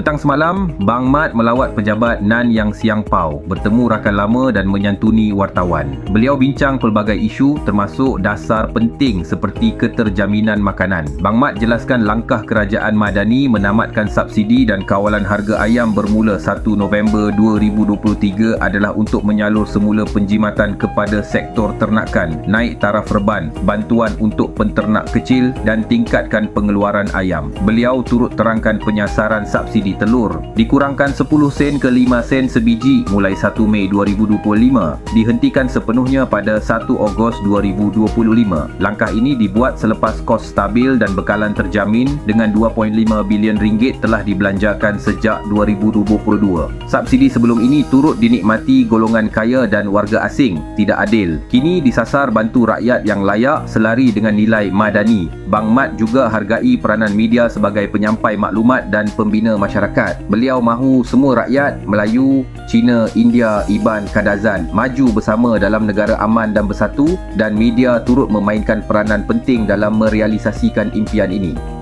Petang semalam, Bang Mat melawat pejabat NAN yang siang pau, bertemu rakan lama dan menyantuni wartawan. Beliau bincang pelbagai isu termasuk dasar penting seperti keterjaminan makanan. Bang Mat jelaskan langkah kerajaan Madani menamatkan subsidi dan kawalan harga ayam bermula 1 November 2023 adalah untuk menyalur semula penjimatan kepada sektor ternakan, naik taraf reban, bantuan untuk penternak kecil dan tingkatkan pengeluaran ayam. Beliau turut terangkan penyasaran subsidi telur dikurangkan 10 sen ke 5 sen sebiji mulai 1 Mei 2025, dihentikan sepenuhnya pada 1 Ogos 2025. Langkah ini dibuat selepas kos stabil dan bekalan terjamin dengan 2.5 bilion ringgit telah dibelanjakan sejak 2022. Subsidi sebelum ini turut dinikmati golongan kaya dan warga asing, tidak adil. Kini disasar bantu rakyat yang layak selari dengan nilai madani. Bang Mat juga hargai peranan media sebagai penyampai maklumat dan pembina masyarakat. Beliau mahu semua rakyat Melayu, Cina, India, Iban, Kadazan maju bersama dalam negara aman dan bersatu, dan media turut memainkan peranan penting dalam merealisasikan impian ini.